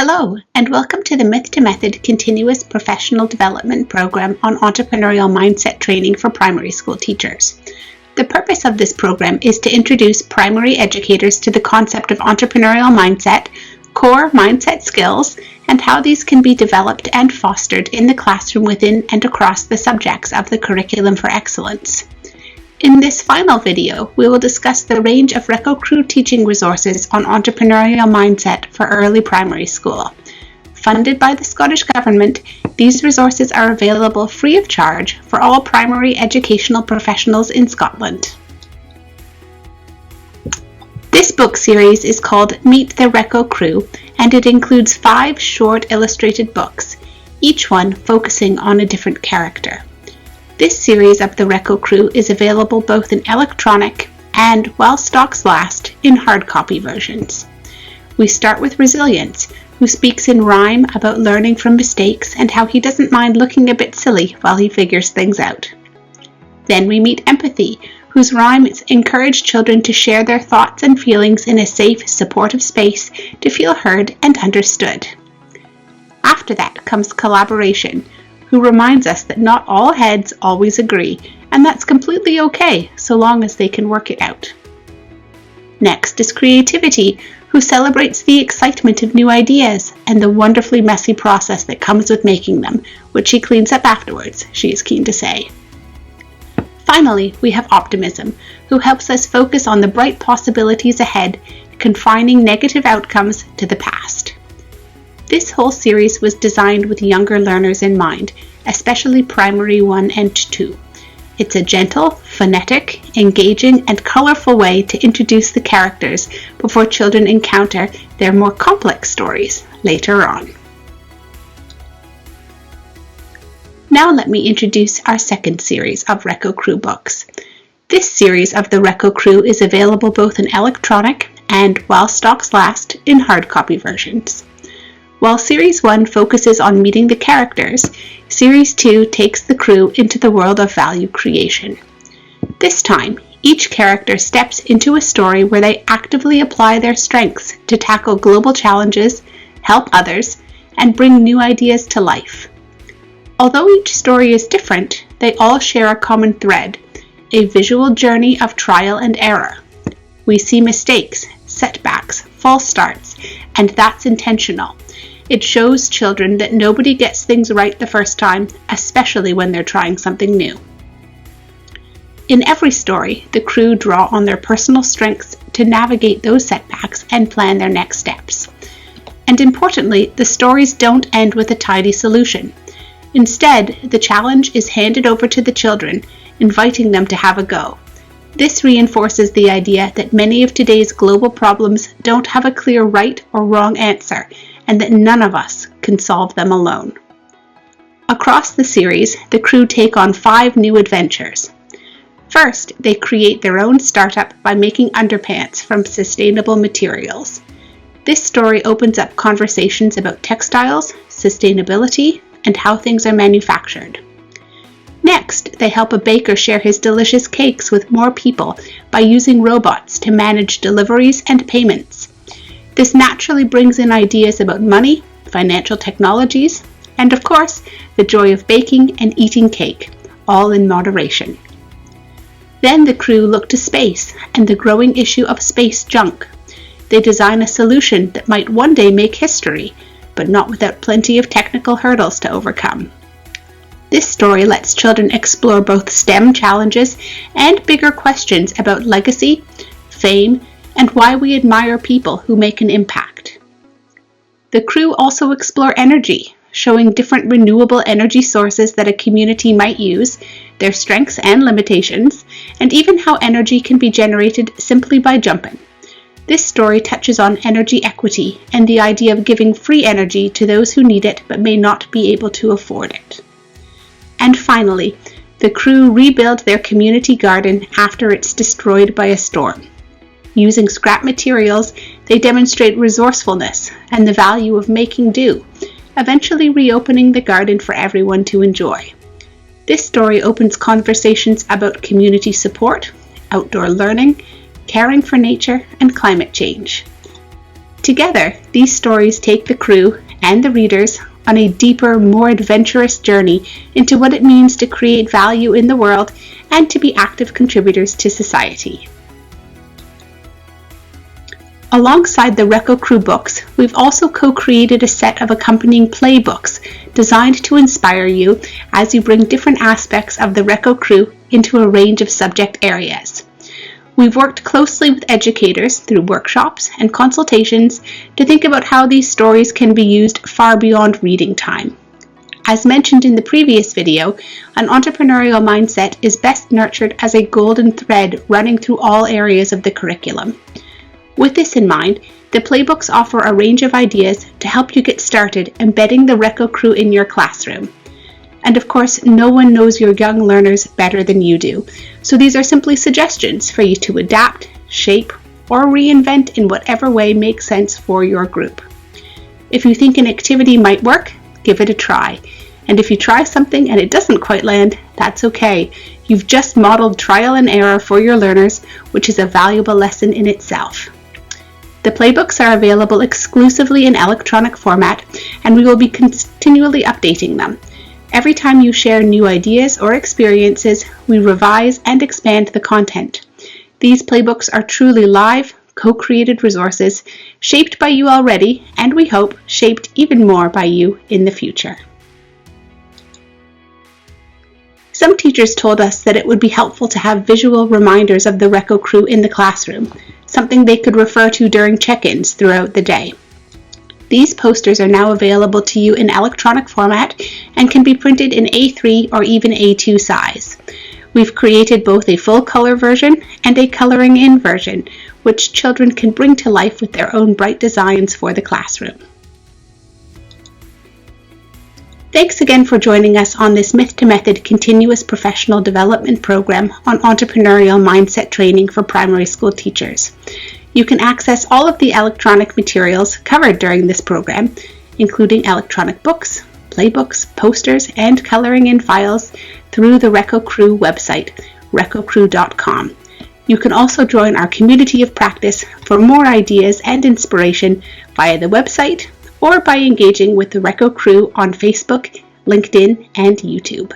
Hello, and welcome to the Myth to Method Continuous Professional Development Program on Entrepreneurial Mindset Training for Primary School Teachers. The purpose of this program is to introduce primary educators to the concept of entrepreneurial mindset, core mindset skills, and how these can be developed and fostered in the classroom within and across the subjects of the Curriculum for Excellence. In this final video, we will discuss the range of RECCO Crew teaching resources on entrepreneurial mindset for early primary school. Funded by the Scottish Government, these resources are available free of charge for all primary educational professionals in Scotland. This book series is called Meet the RECCO Crew, and it includes 5 short illustrated books, each one focusing on a different character. This series of the RECCO Crew is available both in electronic and, while stocks last, in hard copy versions. We start with Resilience, who speaks in rhyme about learning from mistakes and how he doesn't mind looking a bit silly while he figures things out. Then we meet Empathy, whose rhymes encourage children to share their thoughts and feelings in a safe, supportive space to feel heard and understood. After that comes Collaboration, who reminds us that not all heads always agree, and that's completely okay so long as they can work it out. Next is Creativity, who celebrates the excitement of new ideas and the wonderfully messy process that comes with making them, which she cleans up afterwards, she is keen to say. Finally, we have Optimism, who helps us focus on the bright possibilities ahead, confining negative outcomes to the past. This whole series was designed with younger learners in mind, especially Primary 1 and 2. It's a gentle, phonetic, engaging, and colorful way to introduce the characters before children encounter their more complex stories later on. Now let me introduce our second series of RECCO Crew books. This series of the RECCO Crew is available both in electronic and, while stocks last, in hard copy versions. While Series 1 focuses on meeting the characters, Series 2 takes the crew into the world of value creation. This time, each character steps into a story where they actively apply their strengths to tackle global challenges, help others, and bring new ideas to life. Although each story is different, they all share a common thread, a visual journey of trial and error. We see mistakes, setbacks, false starts, and that's intentional. It shows children that nobody gets things right the first time, especially when they're trying something new. In every story, the crew draw on their personal strengths to navigate those setbacks and plan their next steps. And importantly, the stories don't end with a tidy solution. Instead, the challenge is handed over to the children, inviting them to have a go. This reinforces the idea that many of today's global problems don't have a clear right or wrong answer, and that none of us can solve them alone. Across the series, the crew take on 5 new adventures. First, they create their own startup by making underpants from sustainable materials. This story opens up conversations about textiles, sustainability, and how things are manufactured. Next, they help a baker share his delicious cakes with more people by using robots to manage deliveries and payments. This naturally brings in ideas about money, financial technologies, and of course, the joy of baking and eating cake, all in moderation. Then the crew look to space and the growing issue of space junk. They design a solution that might one day make history, but not without plenty of technical hurdles to overcome. This story lets children explore both STEM challenges and bigger questions about legacy, fame, and why we admire people who make an impact. The crew also explore energy, showing different renewable energy sources that a community might use, their strengths and limitations, and even how energy can be generated simply by jumping. This story touches on energy equity and the idea of giving free energy to those who need it but may not be able to afford it. And finally, the crew rebuild their community garden after it's destroyed by a storm. Using scrap materials, they demonstrate resourcefulness and the value of making do, eventually reopening the garden for everyone to enjoy. This story opens conversations about community support, outdoor learning, caring for nature, and climate change. Together, these stories take the crew and the readers on a deeper, more adventurous journey into what it means to create value in the world and to be active contributors to society. Alongside the RECCO Crew books, we've also co-created a set of accompanying playbooks designed to inspire you as you bring different aspects of the RECCO Crew into a range of subject areas. We've worked closely with educators through workshops and consultations to think about how these stories can be used far beyond reading time. As mentioned in the previous video, an entrepreneurial mindset is best nurtured as a golden thread running through all areas of the curriculum. With this in mind, the playbooks offer a range of ideas to help you get started embedding the RECCO Crew in your classroom. And of course, no one knows your young learners better than you do, so these are simply suggestions for you to adapt, shape, or reinvent in whatever way makes sense for your group. If you think an activity might work, give it a try. And if you try something and it doesn't quite land, that's okay. You've just modeled trial and error for your learners, which is a valuable lesson in itself. The playbooks are available exclusively in electronic format, and we will be continually updating them. Every time you share new ideas or experiences, we revise and expand the content. These playbooks are truly live, co-created resources, shaped by you already, and we hope shaped even more by you in the future. Some teachers told us that it would be helpful to have visual reminders of the RECCO Crew in the classroom, something they could refer to during check-ins throughout the day. These posters are now available to you in electronic format and can be printed in A3 or even A2 size. We've created both a full color version and a coloring in version, which children can bring to life with their own bright designs for the classroom. Thanks again for joining us on this Myth to Method continuous professional development program on entrepreneurial mindset training for primary school teachers. You can access all of the electronic materials covered during this program, including electronic books, playbooks, posters, and coloring in files through the RECCO Crew website, reccocrew.com. You can also join our community of practice for more ideas and inspiration via the website or by engaging with the RECCO Crew on Facebook, LinkedIn, and YouTube.